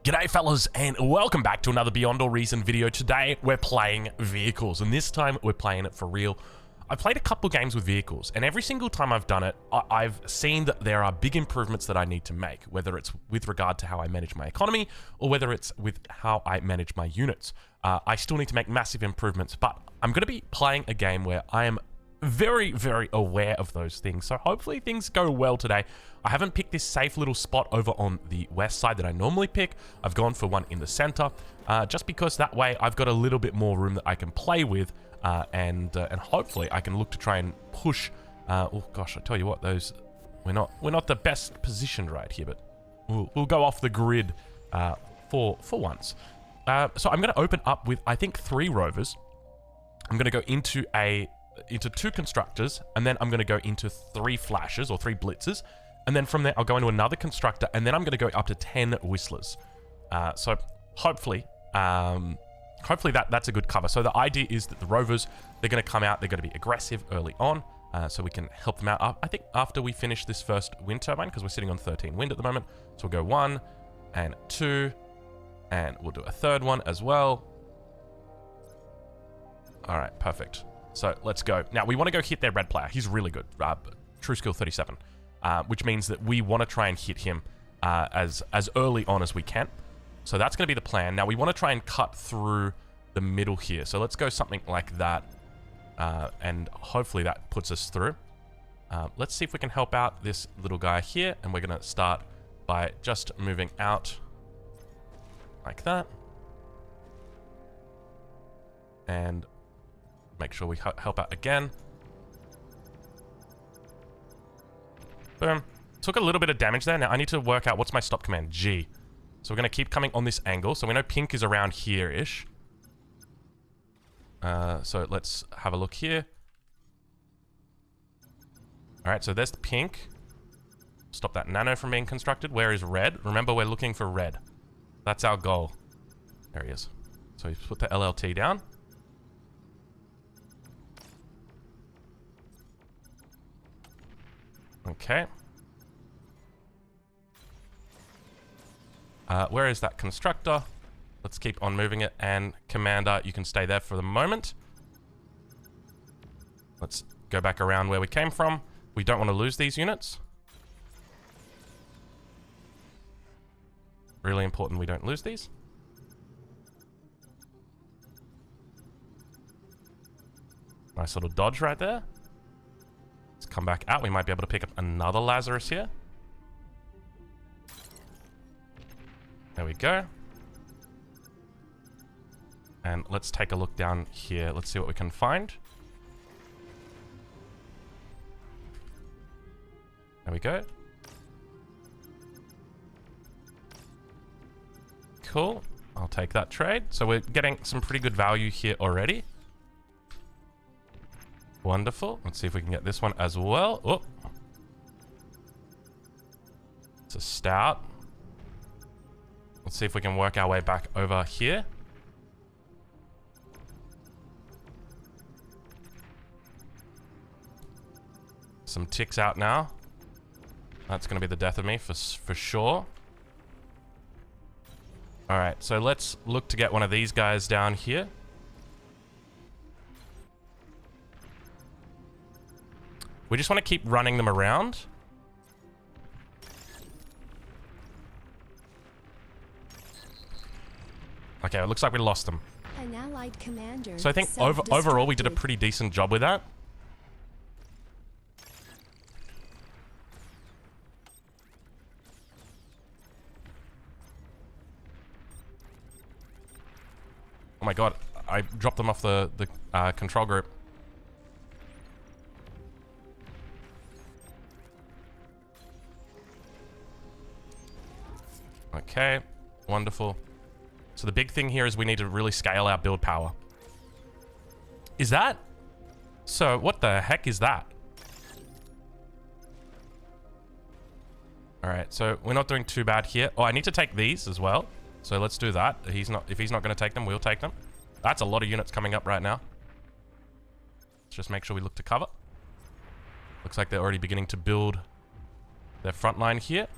G'day fellas, and welcome back to another Beyond All Reason video. Today we're playing vehicles, and this time we're playing it for real. I've played a couple games with vehicles, and every single time I've done it, I've seen that there are big improvements that I need to make, whether it's with regard to how I manage my economy, or whether it's with how I manage my units. I still need to make massive improvements, but I'm going to be playing a game where I am very, very aware of those things, so hopefully things go well today. I haven't picked this safe little spot over on the west side that I normally pick. I've gone for one in the center, just because that way I've got a little bit more room that I can play with, and hopefully I can look to try and push. Oh gosh, I tell you what, those we're not the best positioned right here, but we'll go off the grid for once. So I'm going to open up with I think 3 rovers. I'm going to go into 2 constructors, and then I'm going to go into 3 flashes or 3 blitzers, and then from there I'll go into another constructor, and then I'm going to go up to 10 whistlers. So hopefully that's a good cover. So the idea is that the rovers, they're going to come out, they're going to be aggressive early on, so we can help them out. I think after we finish this first wind turbine, because we're sitting on 13 wind at the moment, so we'll go 1 and 2, and we'll do a 3rd one as well. All right, perfect. So let's go. Now, we want to go hit their red player. He's really good. True skill 37, which means that we want to try and hit him as early on as we can. So that's going to be the plan. Now, we want to try and cut through the middle here. So let's go something like that, and hopefully that puts us through. Let's see if we can help out this little guy here, and we're going to start by just moving out like that. And make sure we help out again. Boom. Took a little bit of damage there. Now I need to work out what's my stop command. G. So we're going to keep coming on this angle. So we know pink is around here-ish. So let's have a look here. Alright, so there's the pink. Stop that nano from being constructed. Where is red? Remember, we're looking for red. That's our goal. There he is. So you put the LLT down. Okay. Where is that constructor? Let's keep on moving it. And commander, you can stay there for the moment. Let's go back around where we came from. We don't want to lose these units. Really important we don't lose these. Nice little dodge right there. Let's come back out. We might be able to pick up another Lazarus here. There we go. And let's take a look down here. Let's see what we can find. There we go. Cool. I'll take that trade. So we're getting some pretty good value here already. Wonderful. Let's see if we can get this one as well. Oh. It's a stout. Let's see if we can work our way back over here. Some ticks out now. That's going to be the death of me for sure. Alright, so let's look to get one of these guys down here. We just want to keep running them around. Okay, it looks like we lost them. An allied commander. So I think overall we did a pretty decent job with that. Oh my god, I dropped them off the control group. Okay, wonderful. So the big thing here is we need to really scale our build power. Is that? So what the heck is that? Alright, so we're not doing too bad here. Oh, I need to take these as well. So let's do that. If he's not going to take them, we'll take them. That's a lot of units coming up right now. Let's just make sure we look to cover. Looks like they're already beginning to build their front line here.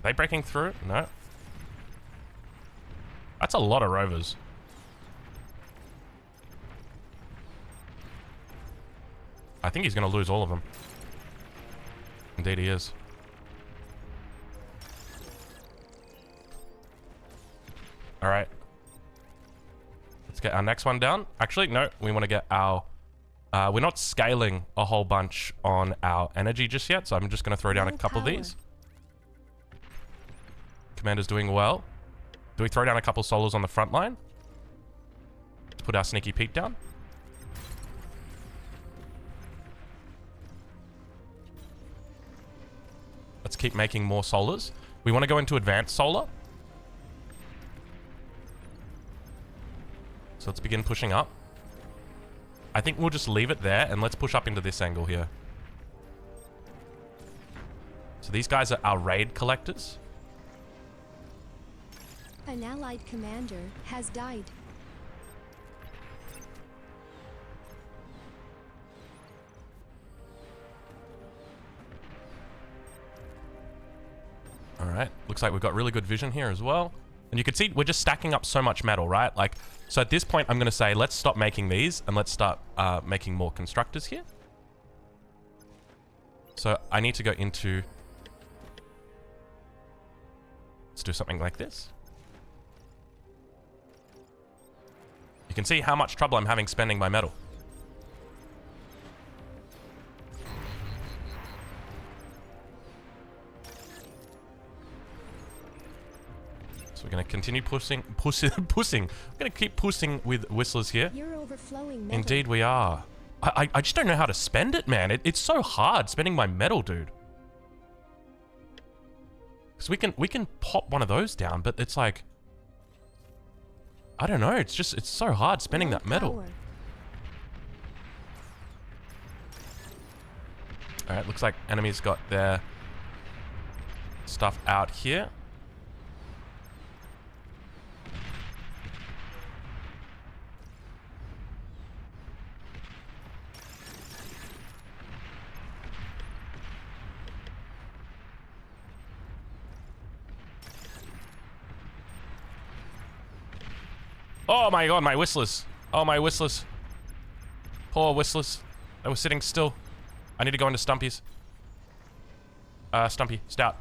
they breaking through? No. That's a lot of rovers. I think he's going to lose all of them. Indeed he is. Alright. Let's get our next one down. Actually, no. We want to get our... we're not scaling a whole bunch on our energy just yet, so I'm just going to throw down a couple of these. Commander's doing well. Do we throw down a couple solos on the front line? Let's put our sneaky peek down. Let's keep making more solars. We want to go into advanced solar. So let's begin pushing up. I think we'll just leave it there and let's push up into this angle here. So these guys are our raid collectors. An allied commander has died. Alright, looks like we've got really good vision here as well. And you can see we're just stacking up so much metal, right? Like, so at this point I'm going to say let's stop making these and let's start making more constructors here. So I need to go into... Let's do something like this. You can see how much trouble I'm having spending my metal. So we're going to continue pushing. We're going to keep pushing with whistlers here. You're overflowing metal. Indeed we are. I just don't know how to spend it, man. It's so hard spending my metal, dude. Because we can pop one of those down, but it's like... I don't know. It's so hard spending that metal. Alright, looks like enemies got their stuff out here. Oh my god, my whistlers. Oh, my whistlers. Poor whistlers. They were sitting still. I need to go into Stumpy's. Stumpy, stout.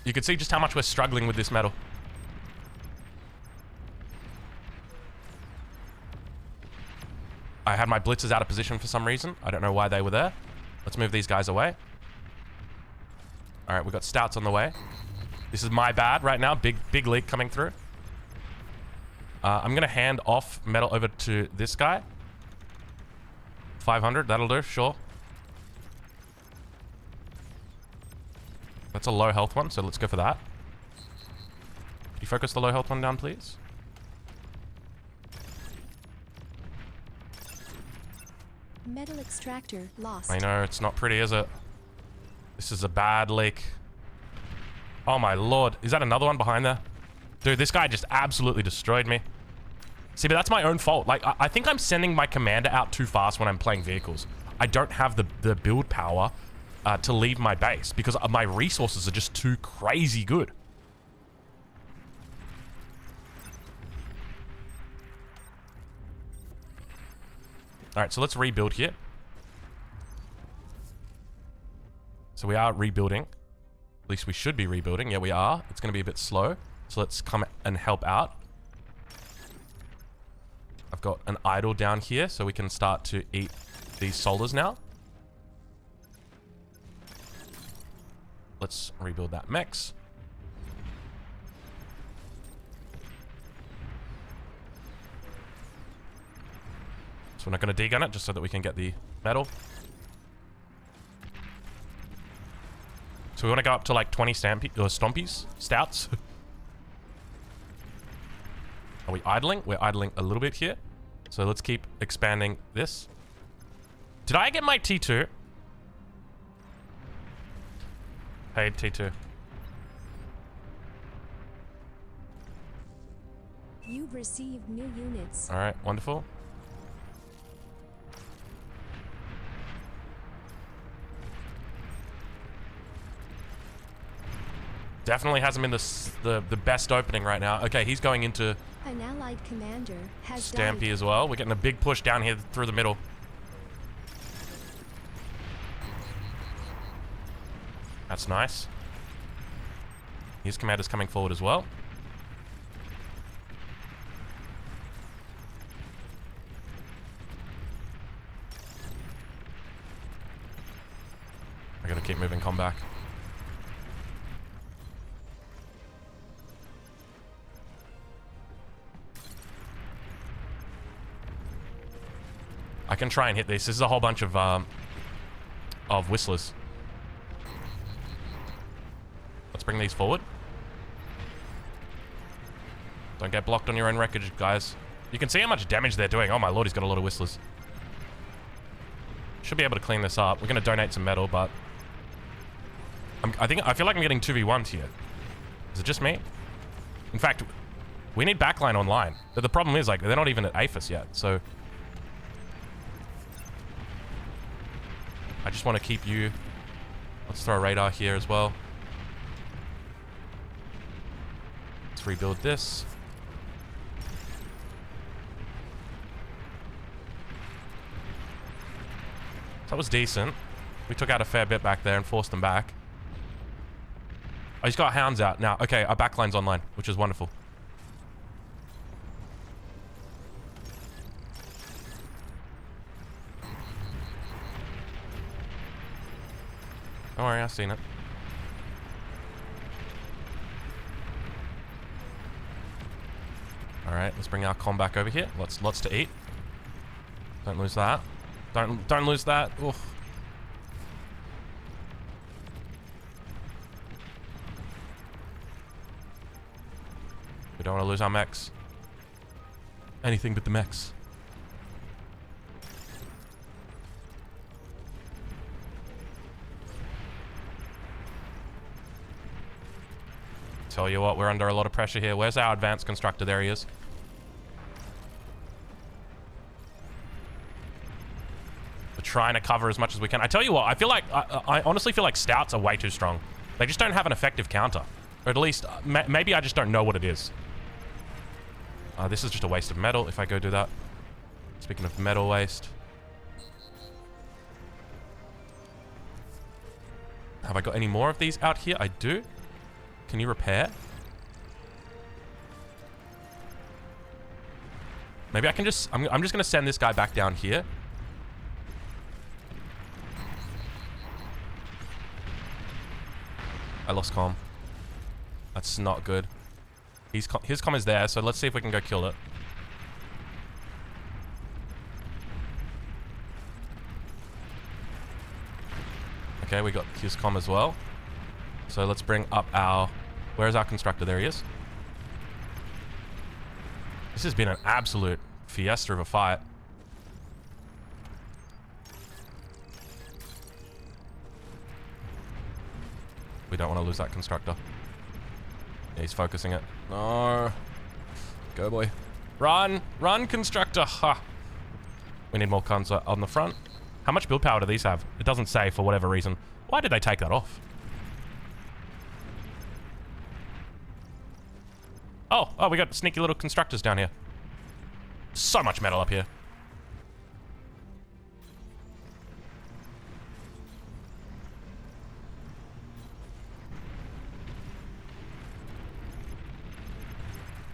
You can see just how much we're struggling with this metal. I had my blitzers out of position for some reason. I don't know why they were there. Let's move these guys away. Alright, we've got stouts on the way. This is my bad right now. Big leak coming through. I'm going to hand off metal over to this guy. 500, that'll do, sure. That's a low health one, so let's go for that. Can you focus the low health one down, please? Metal extractor lost. I know, it's not pretty, is it? This is a bad leak. Oh my lord. Is that another one behind there? Dude, this guy just absolutely destroyed me. See, but that's my own fault. Like, I think I'm sending my commander out too fast when I'm playing vehicles. I don't have the build power to leave my base because my resources are just too crazy good. Alright, so let's rebuild here. So we are rebuilding. At least we should be rebuilding. Yeah, we are. It's going to be a bit slow. So let's come and help out. I've got an idol down here, so we can start to eat these solars now. Let's rebuild that mechs. So we're not going to degun it, just so that we can get the metal. So we want to go up to like 20 stompies, stouts. Are we idling? We're idling a little bit here. So let's keep expanding this. Did I get my T2? Paid T2. You've received new units. All right, wonderful. Definitely hasn't been the best opening right now. Okay, he's going into An allied commander has Stampy died. as well. We're getting a big push down here through the middle. That's nice. His commander's coming forward as well. I gotta keep moving com back. I can try and hit this. This is a whole bunch of whistlers. Let's bring these forward. Don't get blocked on your own wreckage, guys. You can see how much damage they're doing. Oh my lord, he's got a lot of whistlers. Should be able to clean this up. We're going to donate some metal, but I feel like I'm getting 2v1'd here. Is it just me? In fact, we need backline online. But the problem is, like, they're not even at APHIS yet, so I just want to keep you. Let's throw a radar here as well. Let's rebuild this. That was decent. We took out a fair bit back there and forced them back. Oh, he's got hounds out now. Okay, our backline's online, which is wonderful. Don't worry, I've seen it. Alright, let's bring our comm back over here. Lots to eat. Don't lose that. Don't lose that. Oof. We don't want to lose our mechs. Anything but the mechs. Tell you what, we're under a lot of pressure here. Where's our advanced constructor? There he is. We're trying to cover as much as we can. I tell you what, I feel like, I honestly feel like stouts are way too strong. They just don't have an effective counter. Or at least, maybe I just don't know what it is. This is just a waste of metal if I go do that. Speaking of metal waste. Have I got any more of these out here? I do. Can you repair? Maybe I can just... I'm just going to send this guy back down here. I lost comm. That's not good. His comm is there, so let's see if we can go kill it. Okay, we got his comm as well. So let's bring up our... Where's our constructor? There he is. This has been an absolute fiesta of a fight. We don't want to lose that constructor. Yeah, he's focusing it. No. Go, boy. Run! Run, constructor! Ha! We need more cons on the front. How much build power do these have? It doesn't say for whatever reason. Why did they take that off? Oh, we got sneaky little constructors down here. So much metal up here.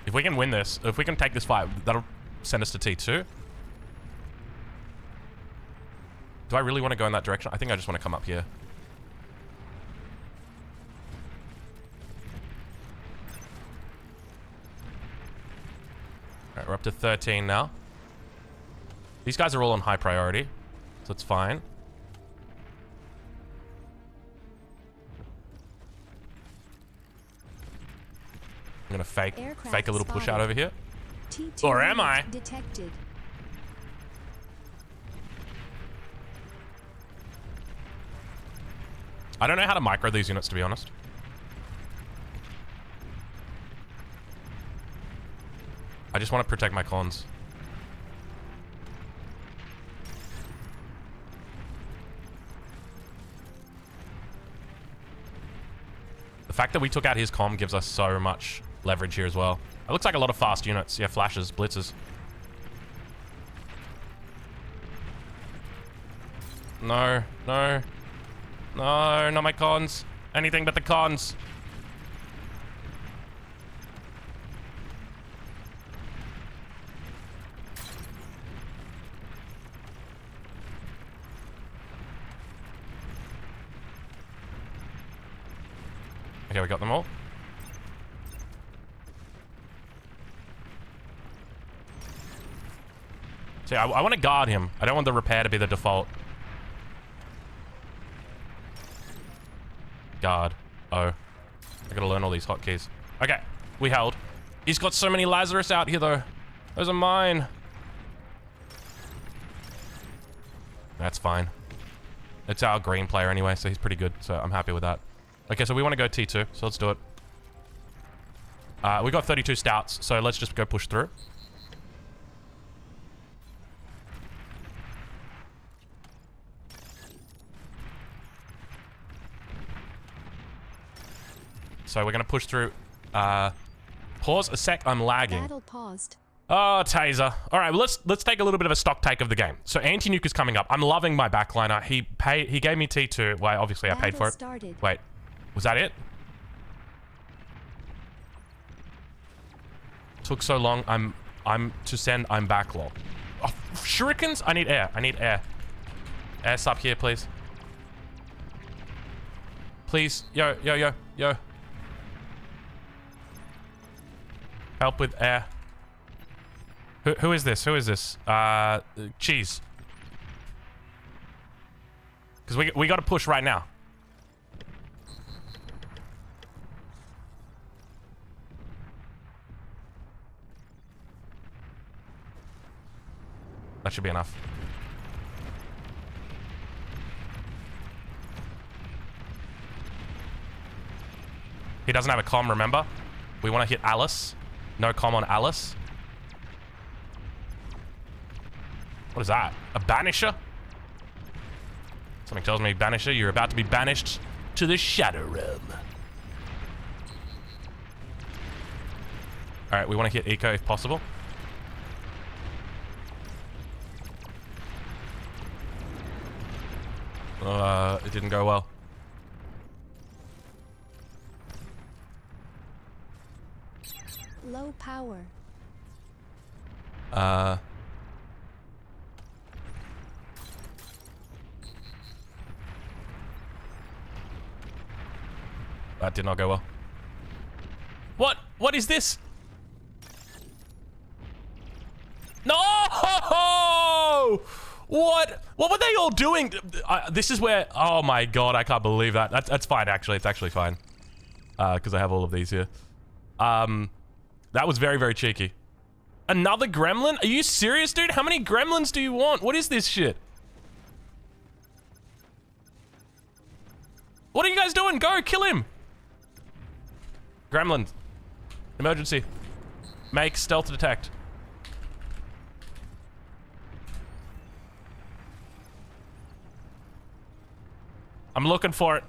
If we can win this, if we can take this fight, that'll send us to T2. Do I really want to go in that direction? I think I just want to come up here. Alright, we're up to 13 now. These guys are all on high priority, so it's fine. I'm gonna fake a little push out over here. T2 Or am I? Detected. I don't know how to micro these units, to be honest. I just want to protect my cons. The fact that we took out his comm gives us so much leverage here as well. It looks like a lot of fast units. Yeah, flashes, blitzes. No, no. No, not my cons. Anything but the cons. Okay, we got them all. See, I want to guard him. I don't want the repair to be the default. Guard. Oh. I gotta learn all these hotkeys. Okay, we held. He's got so many Lazarus out here, though. Those are mine. That's fine. It's our green player anyway, so he's pretty good. So I'm happy with that. Okay, so we want to go T2, so let's do it. We got 32 stouts, so let's just go push through. So we're gonna push through. Pause a sec. I'm lagging. Battle paused. Oh, taser. All right, well, let's take a little bit of a stock take of the game. So anti-nuke is coming up. I'm loving my backliner. He gave me T2. Well, obviously I paid for it. Started. Wait, was that it? Took so long. I'm to send. I'm backlog. Oh, shurikens. I need air. I need air. Air up here, please. Please, yo. Help with air. Who is this? Who is this? Cheese. Because we got to push right now. That should be enough. He doesn't have a comm, remember? We want to hit Alice. No comm on Alice. What is that? A banisher? Something tells me, banisher, you're about to be banished to the Shadow Realm. Alright, we want to hit Eco if possible. It didn't go well. Low power. That did not go well. What? What is this? No! What? What were they all doing? This is where... Oh my god, I can't believe that. That's fine, actually. It's actually fine. Because I have all of these here. That was very, very cheeky. Another gremlin? Are you serious, dude? How many gremlins do you want? What is this shit? What are you guys doing? Go, kill him. Gremlin. Emergency. Make stealth detect. I'm looking for it.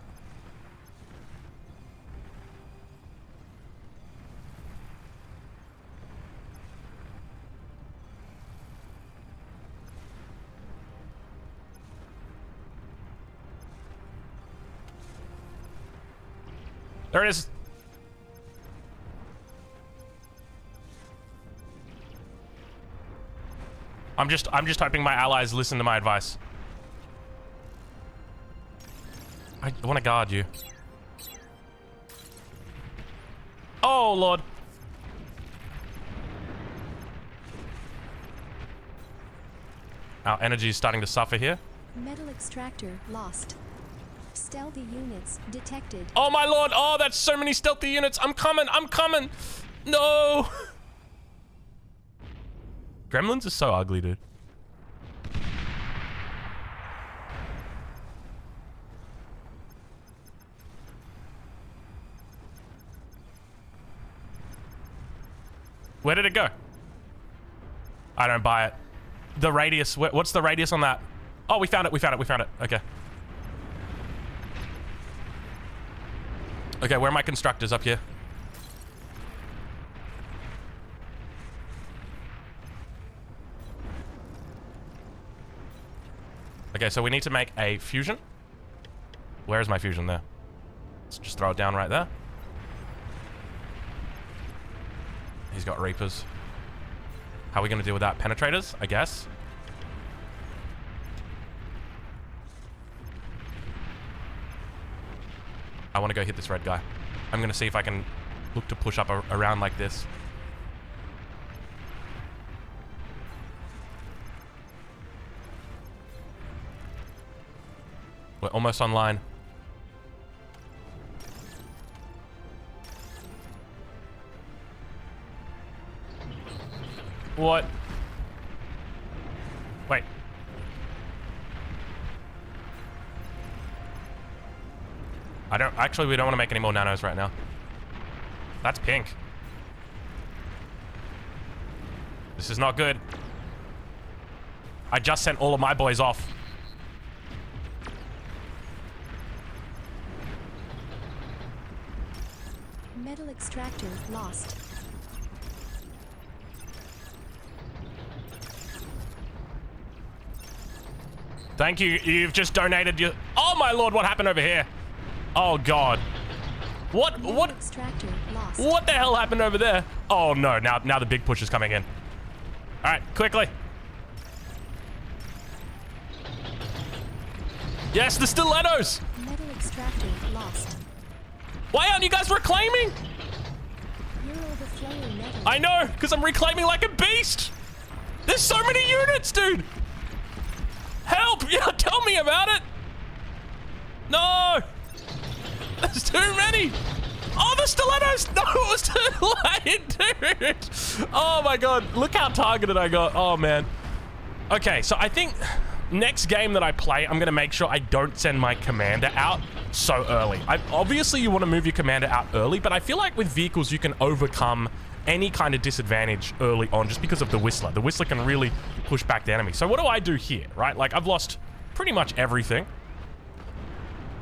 There it is. I'm just hoping my allies listen to my advice. I want to guard you. Oh, Lord. Our energy is starting to suffer here. Metal extractor lost. Stealthy units detected. Oh, my Lord. Oh, that's so many stealthy units. I'm coming. I'm coming. No. Gremlins are so ugly, dude. Where did it go? I don't buy it. The radius. What's the radius on that? Oh, we found it. We found it. We found it. Okay. Okay, where are my constructors? Up here? Okay, so we need to make a fusion. Where is my fusion there? Let's just throw it down right there. He's got Reapers. How are we going to deal with that? Penetrators, I guess. I want to go hit this red guy. I'm going to see if I can look to push up around like this. We're almost online. What? Wait. Actually, we don't want to make any more nanos right now. That's pink. This is not good. I just sent all of my boys off. Metal extractor lost. Thank you. You've just donated your... Oh my lord, what happened over here? Oh god. What Extractor lost. What the hell happened over there? Oh no, now the big push is coming in. Alright, quickly. Yes, the stilettos! Metal extractor lost. Why aren't you guys reclaiming? You're overflowing metal. I know, because I'm reclaiming like a beast! There's so many units, dude! Help! Yeah, tell me about it! No! There's too many! Oh, the stilettos! No, it was too late, dude! Oh my god, look how targeted I got. Oh man. Okay, so I think next game that I play, I'm gonna make sure I don't send my commander out so early. Obviously, you want to move your commander out early, but I feel like with vehicles, you can overcome any kind of disadvantage early on just because of the Whistler. The Whistler can really push back the enemy. So what do I do here, right? Like, I've lost pretty much everything.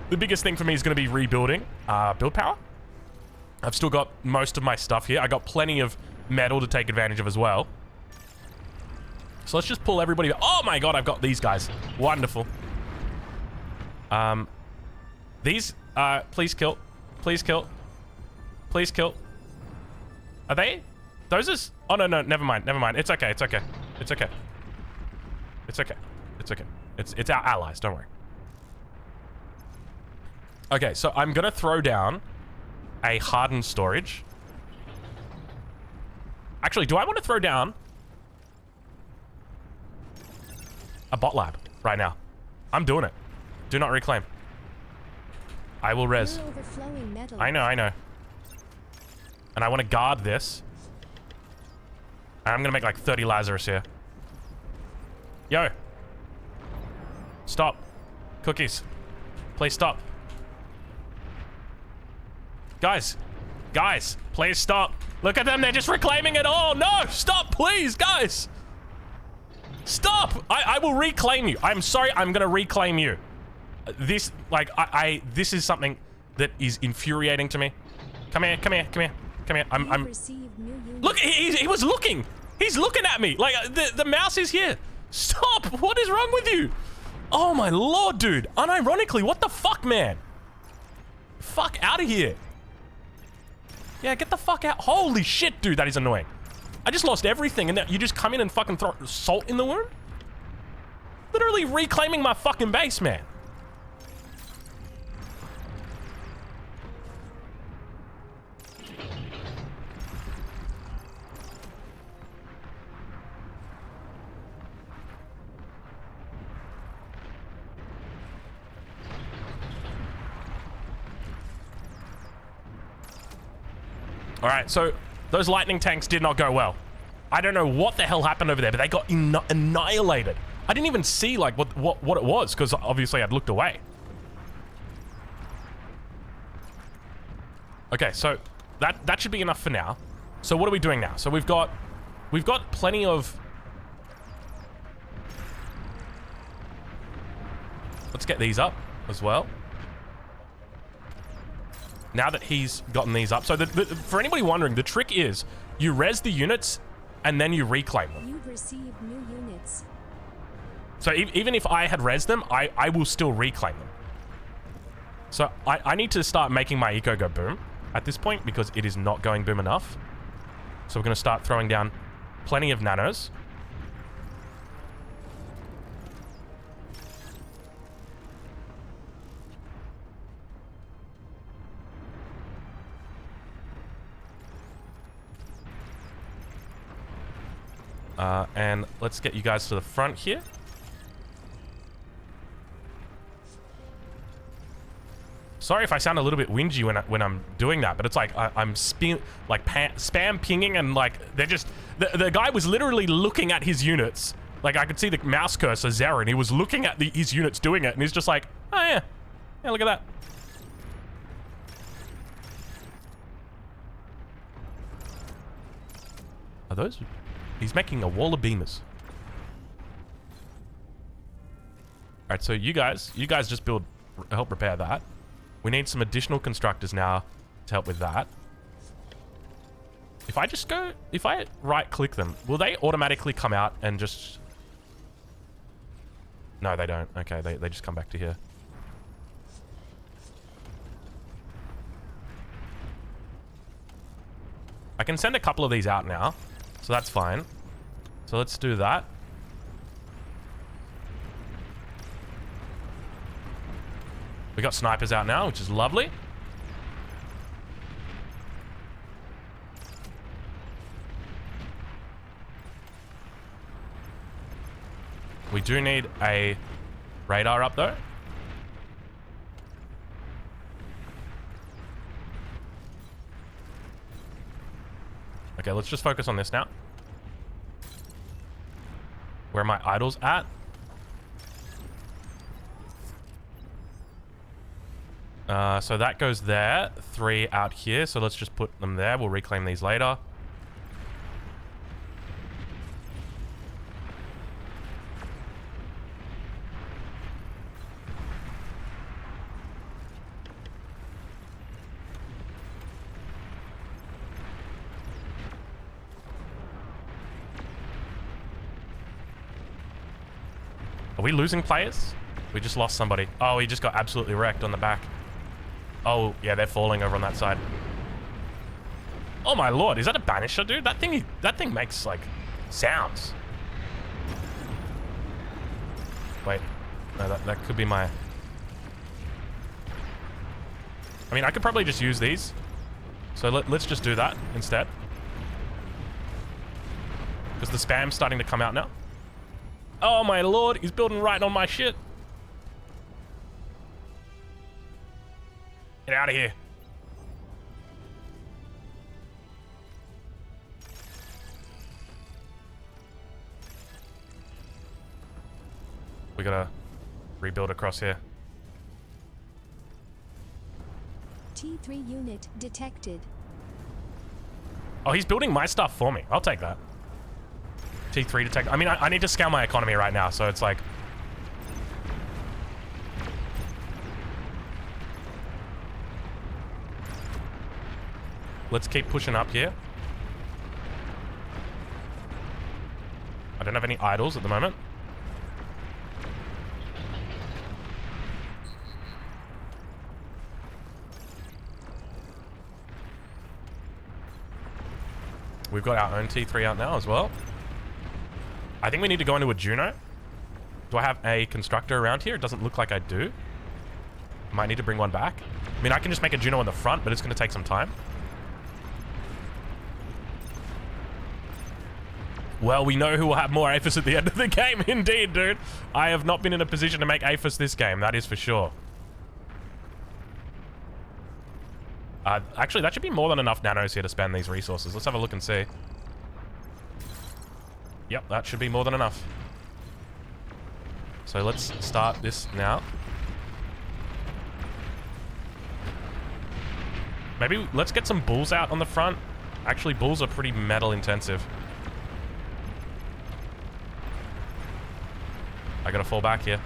The biggest thing for me is going to be rebuilding build power. I've still got most of my stuff here. I got plenty of metal to take advantage of as well. So let's just pull everybody. Oh my god, I've got these guys. Wonderful. These, please kill. Please kill. Please kill. Are they? Those is... Oh, no, no, never mind. Never mind. It's okay. It's okay. It's okay. It's okay. It's okay. It's our allies. Don't worry. Okay, so I'm going to throw down a hardened storage. Actually, do I want to throw down a bot lab right now? I'm doing it. Do not reclaim. I will res. You're overflowing metal. I know, I know. And I want to guard this. And I'm going to make like 30 Lazarus here. Yo. Stop. Cookies. Please stop. Guys. Guys. Please stop. Look at them. They're just reclaiming it all. No. Stop. Please, guys. Stop. I will reclaim you. I'm sorry. I'm going to reclaim you. This, like, this is something that is infuriating to me. Come here. Come here. Come here. Come here. I'm look, he was looking. He's looking at me. Like, the mouse is here. Stop. What is wrong with you? Oh, my lord, dude. Unironically, what the fuck, man? Fuck out of here. Yeah, get the fuck out. Holy shit, dude. That is annoying. I just lost everything, and now you just come in and fucking throw salt in the wound? Literally reclaiming my fucking base, man. All right, so those lightning tanks did not go well. I don't know what the hell happened over there, but they got annihilated. I didn't even see like what it was because obviously I'd looked away. Okay, so that should be enough for now. So what are we doing now? So we've got plenty of. Let's get these up as well. now that he's gotten these up. So for anybody wondering, the trick is you res the units and then you reclaim them. You've received new units. So even if I had res them, I will still reclaim them. So I need to start making my eco go boom at this point because it is not going boom enough. So we're going to start throwing down plenty of nanos. And let's get you guys to the front here. Sorry if I sound a little bit whingy when I'm doing that, but it's like I'm spam pinging and like they're just the guy was literally looking at his units. Like I could see the mouse cursor Zarin. He was looking at his units doing it, and he's just like, oh yeah, look at that. Are those? He's making a wall of beamers. All right, so you guys just help repair that. We need some additional constructors now to help with that. If I right click them, will they automatically come out and just... No, they don't. Okay, they just come back to here. I can send a couple of these out now, so that's fine. So let's do that. We got snipers out now, which is lovely. We do need a radar up though. Okay, let's just focus on this now. Where are my idols at? So that goes there. 3 out here. So let's just put them there. We'll reclaim these later. Are we losing players? We just lost somebody. Oh, he just got absolutely wrecked on the back. Oh, yeah, they're falling over on that side. Oh my lord, is that a banisher, dude? That thing makes, like, sounds. Wait. No, that could be my... I mean, I could probably just use these. So let's just do that instead. Because the spam's starting to come out now. Oh my lord, he's building right on my shit. Get out of here. We gotta rebuild across here. T3 unit detected. Oh, he's building my stuff for me. I'll take that. T3 detect. I mean, I need to scale my economy right now, so it's like... Let's keep pushing up here. I don't have any idols at the moment. We've got our own T3 out now as well. I think we need to go into a Juno. Do I have a constructor around here? It doesn't look like I do. Might need to bring one back. I mean, I can just make a Juno in the front, but it's going to take some time. Well, we know who will have more APHIS at the end of the game. Indeed, dude. I have not been in a position to make APHIS this game. That is for sure. Actually, that should be more than enough nanos here to spend these resources. Let's have a look and see. Yep, that should be more than enough. So let's start this now. Maybe let's get some bulls out on the front. Actually, bulls are pretty metal intensive. I gotta fall back here.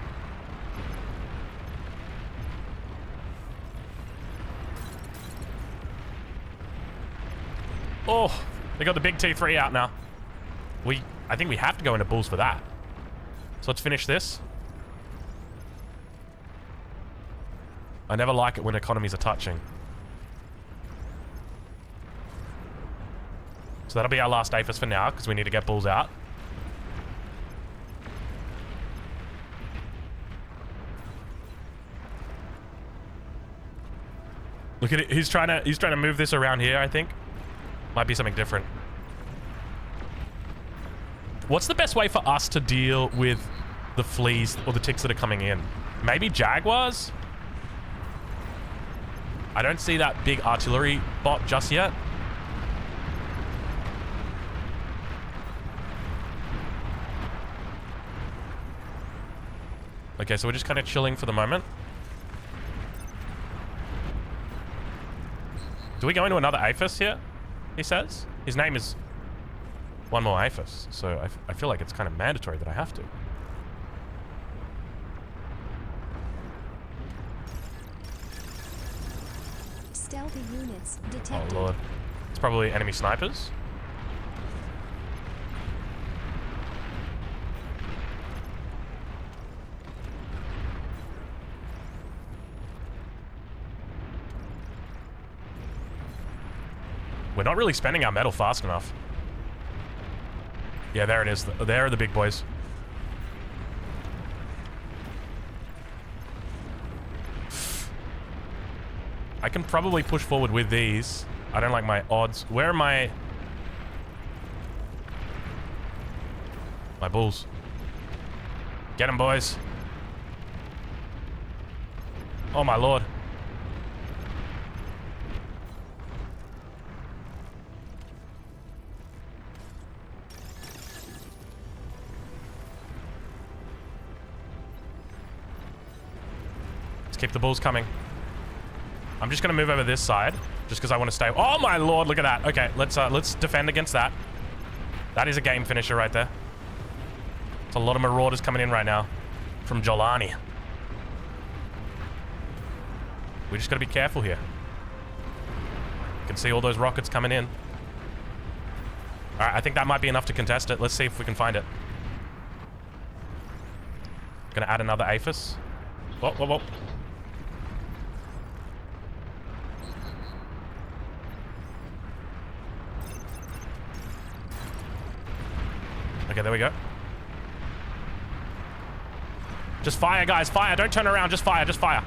Oh, they got the big T3 out now. I think we have to go into bulls for that. So let's finish this. I never like it when economies are touching. So that'll be our last APHIS for now, because we need to get bulls out. Look at it. He's trying to move this around here, I think. Might be something different. What's the best way for us to deal with the fleas or the ticks that are coming in? Maybe jaguars? I don't see that big artillery bot just yet. Okay, so we're just kind of chilling for the moment. Do we go into another APHIS here? He says. His name is one more APHIS, so I feel like it's kind of mandatory that I have to. Stealthy units detected. Oh lord. It's probably enemy snipers. We're not really spending our metal fast enough. Yeah, there it is. There are the big boys. I can probably push forward with these. I don't like my odds. Where are my bulls? Get them, boys. Oh my lord. Let's keep the bulls coming. I'm just gonna move over this side, just because I want to stay. Oh my lord, look at that. Okay, let's defend against that. That is a game finisher right there. It's a lot of marauders coming in right now from Jolani. We just gotta be careful here. You can see all those rockets coming in. All right, I think that might be enough to contest it. Let's see if we can find it. Gonna add another APHIS. Whoa, whoa, whoa. Okay, there we go. Just fire, guys, fire. Don't turn around, just fire, just fire.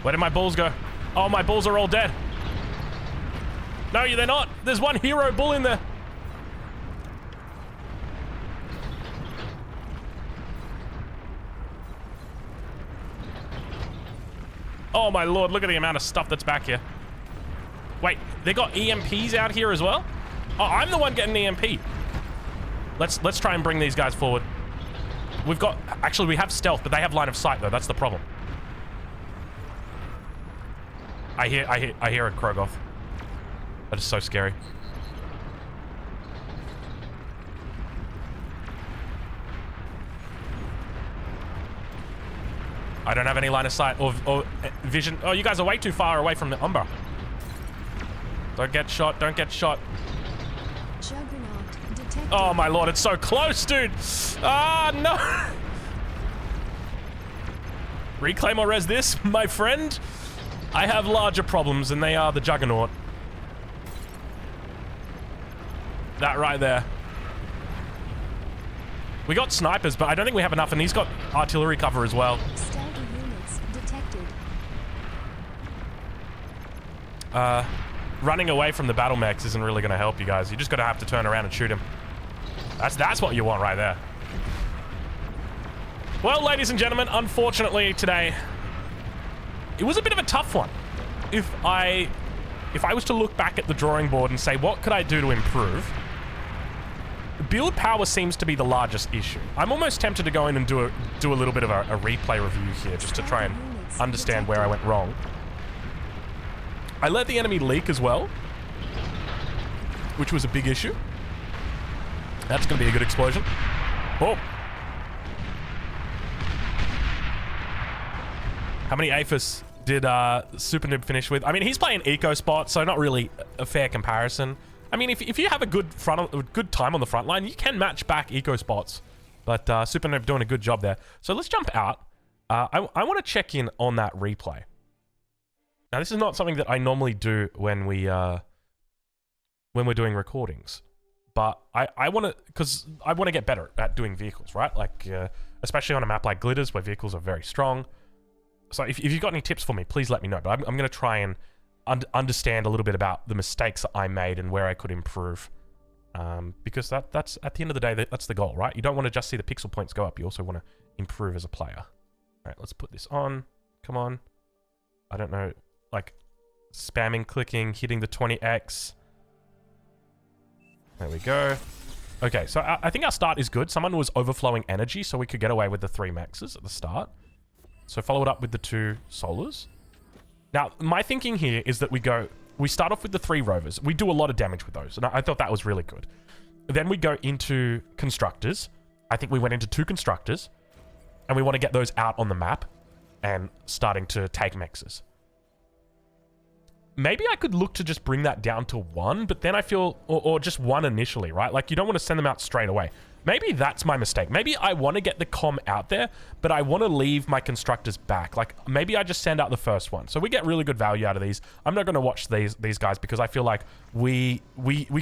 Where did my bulls go? Oh, my bulls are all dead. No, they're not. There's one hero bull in there. Oh my lord, look at the amount of stuff that's back here. Wait, they got EMPs out here as well? Oh, I'm the one getting EMP. Let's try and bring these guys forward. We've got, actually we have stealth, but they have line of sight though, that's the problem. I hear a Krogoth. That is so scary. I don't have any line of sight or vision. Oh, you guys are way too far away from the Umbra. Don't get shot, don't get shot. Juggernaut detected. Oh my lord, it's so close, dude. Ah, no. Reclaim or res this, my friend. I have larger problems and they are the Juggernaut. That right there. We got snipers, but I don't think we have enough, and he's got artillery cover as well. Stealthy units detected. Running away from the battle mechs isn't really going to help you guys. You just got to have to turn around and shoot him. That's what you want right there. Well, ladies and gentlemen, unfortunately today, it was a bit of a tough one. If I was to look back at the drawing board and say, what could I do to improve? Build power seems to be the largest issue. I'm almost tempted to go in and do a little bit of a replay review here, just to try and understand where I went wrong. I let the enemy leak as well, which was a big issue. That's going to be a good explosion. Oh. How many APHIS did Super Noob finish with? I mean, he's playing Eco Spot, so not really a fair comparison. I mean, if you have a good time on the front line, you can match back Eco Spots. But Super Noob doing a good job there. So let's jump out. I want to check in on that replay. Now, this is not something that I normally do when we're doing recordings. But I want to, because I want to get better at doing vehicles, right? Like, especially on a map like Glitters, where vehicles are very strong. So if you've got any tips for me, please let me know. But I'm going to try and understand a little bit about the mistakes that I made and where I could improve. Because that's, at the end of the day, that's the goal, right? You don't want to just see the pixel points go up. You also want to improve as a player. All right, let's put this on. Come on. I don't know, like, spamming, clicking, hitting the 20x. There we go. Okay, so I think our start is good. Someone was overflowing energy, so we could get away with the 3 maxes at the start. So follow it up with the 2 solars. Now, my thinking here is that we start off with the 3 rovers. We do a lot of damage with those, and I thought that was really good. Then we go into constructors. I think we went into 2 constructors, and we want to get those out on the map and starting to take mexes. Maybe I could look to just bring that down to 1, but then I feel, or just 1 initially, right? Like, you don't want to send them out straight away. Maybe that's my mistake. Maybe I want to get the comm out there, but I want to leave my constructors back. Like, maybe I just send out the first one. So we get really good value out of these. I'm not going to watch these guys because I feel like we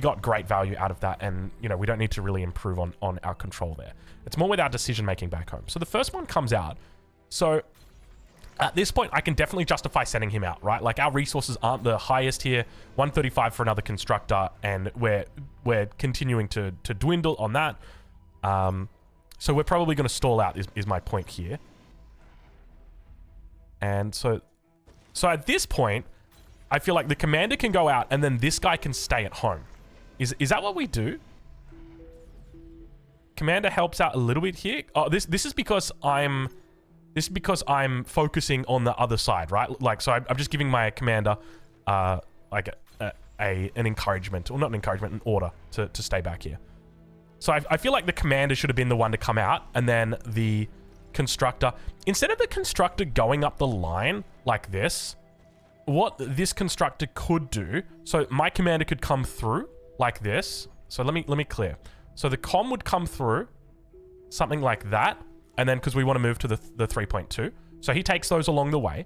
got great value out of that, and, you know, we don't need to really improve on our control there. It's more with our decision-making back home. So the first one comes out. So at this point, I can definitely justify sending him out, right? Like, our resources aren't the highest here. 135 for another constructor, and we're continuing to dwindle on that. So we're probably going to stall out is my point here. And so at this point, I feel like the commander can go out and then this guy can stay at home. Is that what we do? Commander helps out a little bit here. Oh, this is because I'm focusing on the other side, right? Like, so I'm just giving my commander like an encouragement, or not an encouragement, an order to stay back here. So I feel like the commander should have been the one to come out, and then the constructor, instead of the constructor going up the line like this, what this constructor could do, so my commander could come through like this. So let me clear. So the comm would come through something like that, and then because we want to move to the 3.2, so he takes those along the way.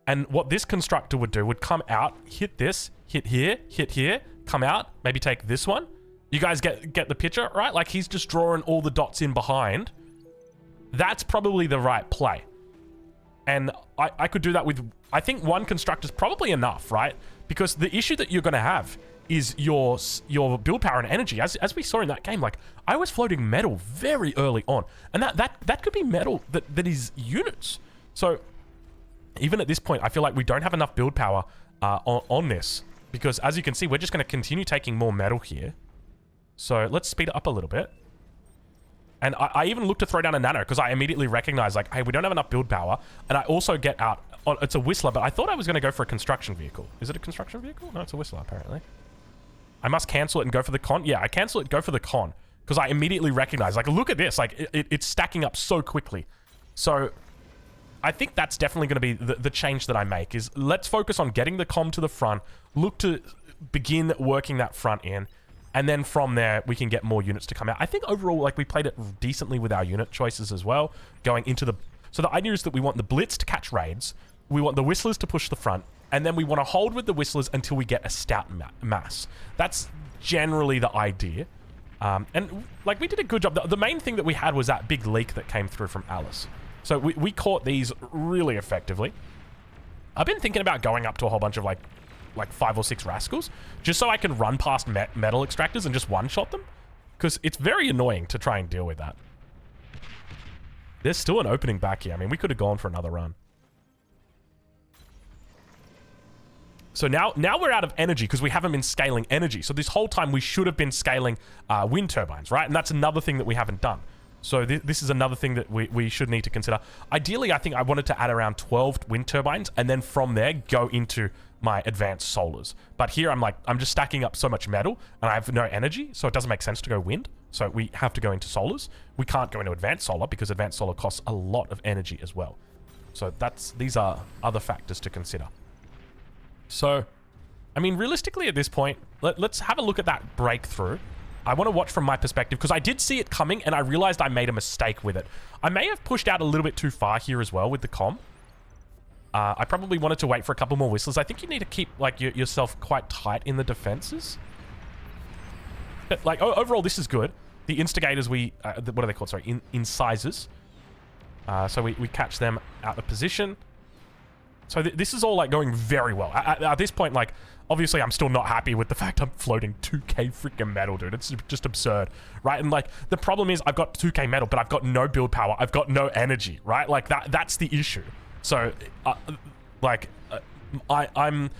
And what this constructor would do would come out, hit this, hit here, come out, maybe take this one. You guys get the picture, right? Like, he's just drawing all the dots in behind. That's probably the right play. And I could do that with, I think 1 constructor is probably enough, right? Because the issue that you're going to have is your build power and energy. As we saw in that game, like, I was floating metal very early on. And that could be metal that is units. So even at this point, I feel like we don't have enough build power on this. Because as you can see, we're just going to continue taking more metal here. So let's speed it up a little bit. And I even looked to throw down a nano because I immediately recognized, like, hey, we don't have enough build power. And I also get out. It's a Whistler, but I thought I was going to go for a construction vehicle. Is it a construction vehicle? No, it's a Whistler, apparently. I must cancel it and go for the con. Yeah, I cancel it, go for the con. Because I immediately recognized, like, look at this. Like, it's stacking up so quickly. So I think that's definitely going to be the change that I make, is let's focus on getting the comm to the front. Look to begin working that front in. And then from there, we can get more units to come out. I think overall, like, we played it decently with our unit choices as well, going into the... So the idea is that we want the Blitz to catch raids, we want the Whistlers to push the front, and then we want to hold with the Whistlers until we get a stout mass. That's generally the idea. And, like, we did a good job. The main thing that we had was that big leak that came through from Alice. So we caught these really effectively. I've been thinking about going up to a whole bunch of, like 5 or 6 rascals, just so I can run past metal extractors and just one-shot them, because it's very annoying to try and deal with that. There's still an opening back here. I mean, we could have gone for another run. So now we're out of energy because we haven't been scaling energy. So this whole time we should have been scaling wind turbines, right? And that's another thing that we haven't done. So this is another thing that we should need to consider. Ideally, I think I wanted to add around 12 wind turbines, and then from there go into my advanced solars. But here I'm just stacking up so much metal and I have no energy, so it doesn't make sense to go wind. So we have to go into solars. We can't go into advanced solar because advanced solar costs a lot of energy as well. So these are other factors to consider. So, I mean, realistically at this point, let's have a look at that breakthrough. I want to watch from my perspective because I did see it coming and I realized I made a mistake with it. I may have pushed out a little bit too far here as well with the comm. I probably wanted to wait for a couple more whistles. I think you need to keep like yourself quite tight in the defenses. But like overall, this is good. The instigators, what are they called? Sorry, incisors. So we catch them out of position. So this is all like going very well. At this point, like obviously I'm still not happy with the fact I'm floating 2k freaking metal, dude. It's just absurd, right? And like the problem is I've got 2k metal, but I've got no build power. I've got no energy, right? Like that's the issue. So I'm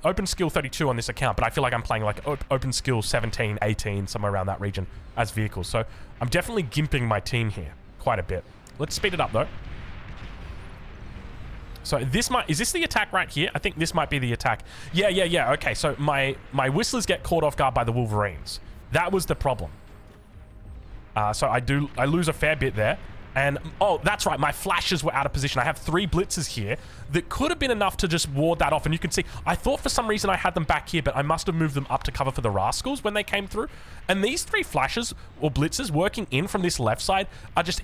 open skill 32 on this account, but I feel like I'm playing like open skill 17, 18, somewhere around that region as vehicles. So I'm definitely gimping my team here quite a bit. Let's speed it up though. So is this the attack right here? I think this might be the attack. Yeah. Okay, so my whistlers get caught off guard by the Wolverines. That was the problem. So I lose a fair bit there. And, oh, that's right, my flashes were out of position. I have 3 blitzers here that could have been enough to just ward that off. And you can see, I thought for some reason I had them back here, but I must have moved them up to cover for the Rascals when they came through. And these 3 flashes or blitzers working in from this left side are just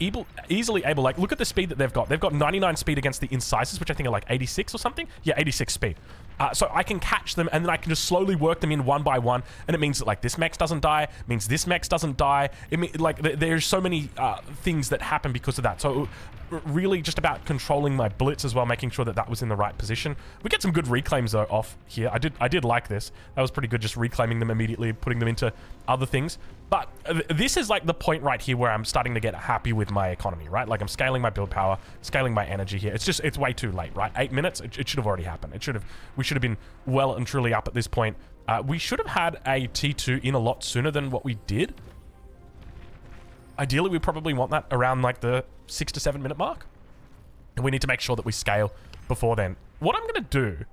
easily able, like, look at the speed that they've got. They've got 99 speed against the incisors, which I think are like 86 or something. Yeah, 86 speed. So I can catch them and then I can just slowly work them in one by one. And it means that like this Mex doesn't die, means this Mex doesn't die. It means like there's so many things that happen because of that. So really just about controlling my blitz as well, making sure that that was in the right position. We get some good reclaims though off here. I did like this. That was pretty good, just reclaiming them immediately, putting them into other things. But this is like the point right here where I'm starting to get happy with my economy, right? Like I'm scaling my build power, scaling my energy here. It's way too late, right? 8 minutes, it should have already happened. We should have been well and truly up at this point. We should have had a T2 in a lot sooner than what we did. Ideally, we probably want that around like the 6 to 7 minute mark. And we need to make sure that we scale before then. What I'm going to do,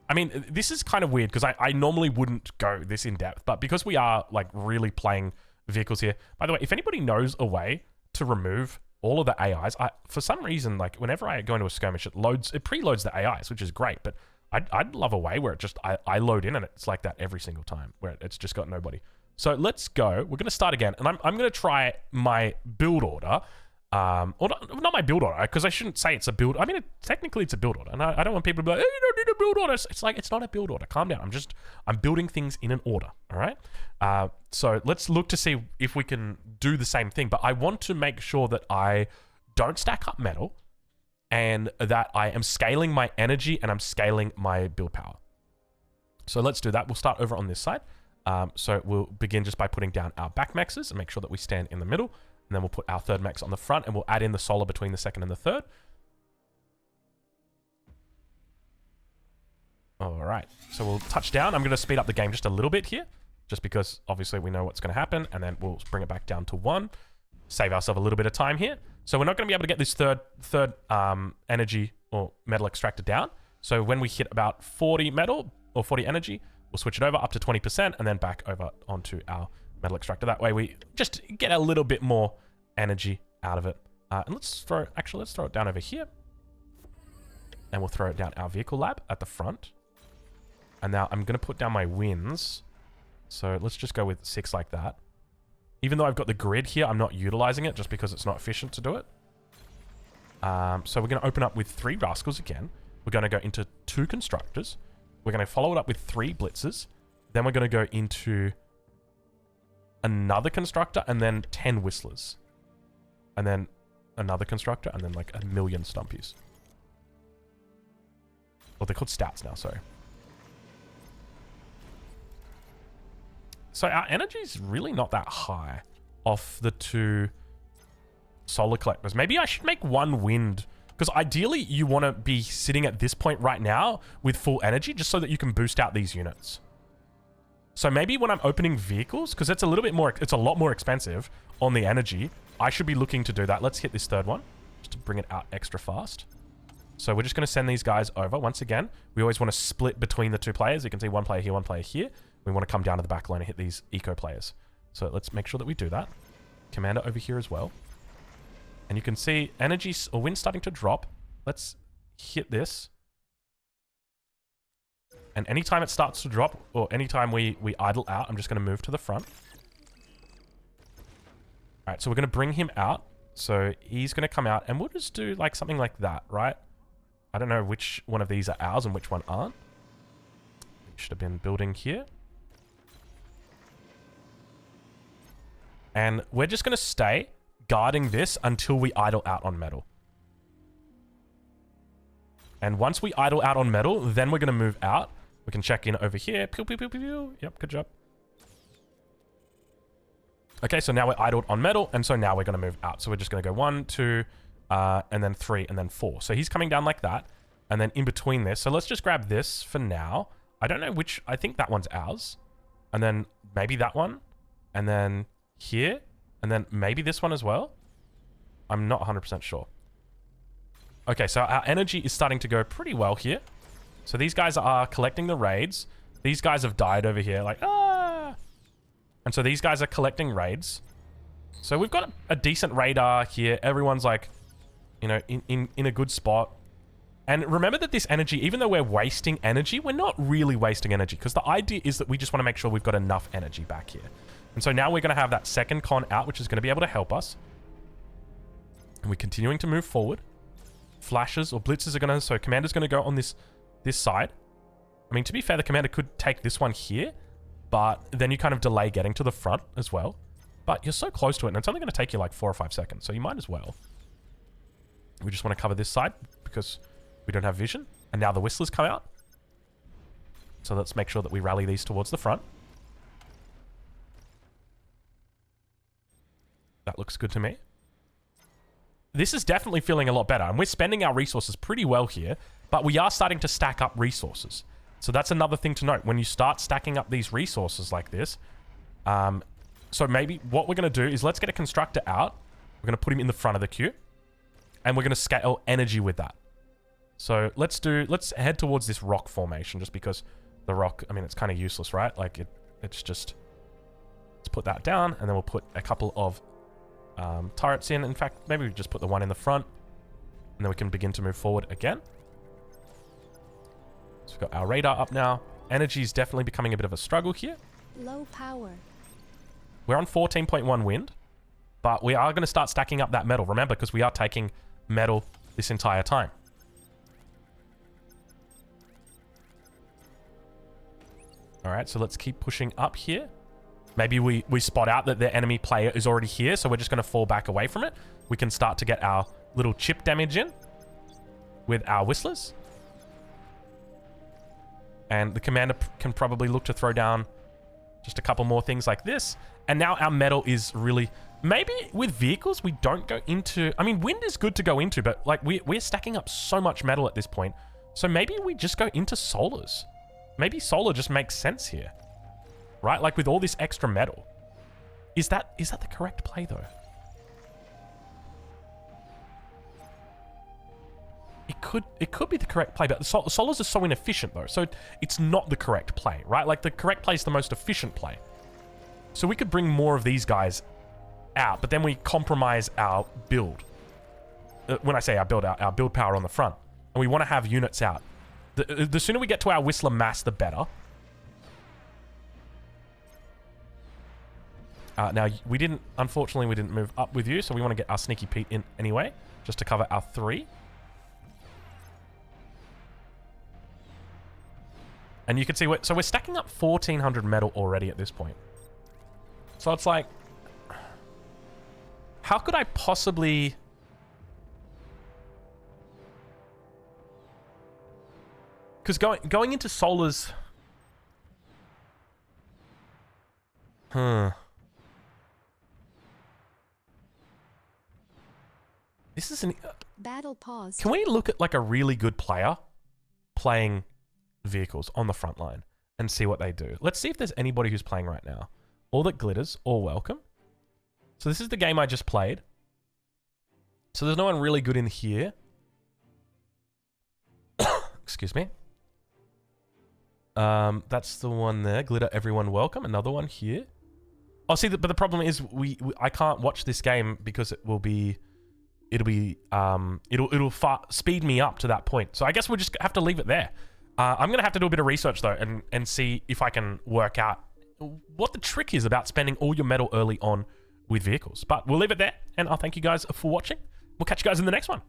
I mean, this is kind of weird because I normally wouldn't go this in depth, but because we are like really playing vehicles here. By the way, if anybody knows a way to remove all of the AIs, for some reason, like whenever I go into a skirmish, it preloads the AIs, which is great, but I'd love a way where it just, I load in and it's like that every single time where it's just got nobody. So let's go. We're going to start again, and I'm going to try my build order. Or not my build order, because I shouldn't say it's a build. I mean, technically it's a build order, and I don't want people to be like, hey, you don't need a build order. It's like, it's not a build order. Calm down. I'm building things in an order, all right? So let's look to see if we can do the same thing, but I want to make sure that I don't stack up metal and that I am scaling my energy and I'm scaling my build power. So let's do that. We'll start over on this side. So we'll begin just by putting down our back mexes and make sure that we stand in the middle. And then we'll put our third mex on the front and we'll add in the solar between the second and the third. All right. So we'll touch down. I'm going to speed up the game just a little bit here, just because obviously we know what's going to happen. And then we'll bring it back down to 1. Save ourselves a little bit of time here. So we're not going to be able to get this third energy or metal extractor down. So when we hit about 40 metal or 40 energy, we'll switch it over up to 20% and then back over onto our metal extractor. That way we just get a little bit more energy out of it. And let's throw it down over here. And we'll throw it down our vehicle lab at the front. And now I'm going to put down my wins. So let's just go with 6 like that. Even though I've got the grid here, I'm not utilizing it just because it's not efficient to do it. So we're going to open up with 3 rascals again. We're going to go into 2 constructors. We're going to follow it up with 3 blitzers. Then we're going to go into another constructor and then 10 whistlers. And then another constructor and then like 1 million stumpies. Well, they're called stouts now, sorry. So our energy is really not that high off the 2 solar collectors. Maybe I should make 1 wind, because ideally you want to be sitting at this point right now with full energy just so that you can boost out these units. So maybe when I'm opening vehicles, because it's a lot more expensive on the energy, I should be looking to do that. Let's hit this third one just to bring it out extra fast. So we're just going to send these guys over. Once again, we always want to split between the 2 players. You can see 1 player here, 1 player here. We want to come down to the back line and hit these eco players. So let's make sure that we do that. Commander over here as well. And you can see energy or wind starting to drop. Let's hit this. And anytime it starts to drop, or anytime we idle out, I'm just going to move to the front. All right, so we're going to bring him out. So he's going to come out, and we'll just do like something like that, right? I don't know which one of these are ours and which one aren't. Should have been building here. And we're just going to stay guarding this until we idle out on metal. And once we idle out on metal, then we're going to move out. We can check in over here. Pew, pew, pew, pew, pew. Yep, good job. Okay, so now we're idled on metal, and so now we're going to move out. So we're just going to go 1, 2, and then 3, and then 4. So he's coming down like that, and then in between this. So let's just grab this for now. I don't know which. I think that one's ours. And then maybe that one, and then here, and then maybe this one as well. I'm not 100% sure. Okay, so our energy is starting to go pretty well here. So these guys are collecting the raids. These guys have died over here, like, ah! And so these guys are collecting raids. So we've got a decent radar here. Everyone's like, you know, in a good spot. And remember that this energy, even though we're wasting energy, we're not really wasting energy, because the idea is that we just want to make sure we've got enough energy back here. And so now we're going to have that second con out, which is going to be able to help us. And we're continuing to move forward. Flashes or blitzes are going to... So commander's going to go on this side. I mean, to be fair, the commander could take this one here, but then you kind of delay getting to the front as well. But you're so close to it, and it's only going to take you like 4 or 5 seconds, so you might as well. We just want to cover this side because we don't have vision. And now the whistlers come out. So let's make sure that we rally these towards the front. That looks good to me. This is definitely feeling a lot better, and we're spending our resources pretty well here, but we are starting to stack up resources. So that's another thing to note. When you start stacking up these resources like this, so maybe what we're going to do is let's get a constructor out. We're going to put him in the front of the queue, and we're going to scale energy with that. So let's head towards this rock formation, just because the rock, I mean, it's kind of useless, right? Like it's just, let's put that down, and then we'll put a couple of turrets in. In fact, maybe we just put the one in the front, and then we can begin to move forward again. So we've got our radar up now. Energy is definitely becoming a bit of a struggle here. Low power. We're on 14.1 wind, but we are going to start stacking up that metal. Remember, because we are taking metal this entire time. All right, so let's keep pushing up here. Maybe we spot out that the enemy player is already here, so we're just going to fall back away from it. We can start to get our little chip damage in with our whistlers. And the commander can probably look to throw down just a couple more things like this. And now our metal is really... Maybe with vehicles, we don't go into... I mean, wind is good to go into, but like we're stacking up so much metal at this point. So maybe we just go into solars. Maybe solar just makes sense here. Right? Like with all this extra metal. Is that the correct play though? It could be the correct play, but the solars are so inefficient though. So it's not the correct play, right? Like the correct play is the most efficient play. So we could bring more of these guys out, but then we compromise our build. When I say our build power on the front. And we want to have units out. The sooner we get to our Whistler mass, the better. Now, unfortunately, we didn't move up with you, so we want to get our Sneaky Pete in anyway, just to cover our 3. And you can see, so we're stacking up 1,400 metal already at this point. So it's like, how could I possibly... Because going into solars... This is an... Battle pause. Can we look at like a really good player playing vehicles on the front line and see what they do? Let's see if there's anybody who's playing right now. All that glitters, all welcome. So this is the game I just played. So there's no one really good in here. Excuse me. That's the one there. Glitter, everyone welcome. Another one here. Oh, see, but the problem is I can't watch this game because it will be speed me up to that point. So I guess we'll just have to leave it there. I'm gonna have to do a bit of research though, and see if I can work out what the trick is about spending all your metal early on with vehicles. But we'll leave it there, and I'll thank you guys for watching. We'll catch you guys in the next one.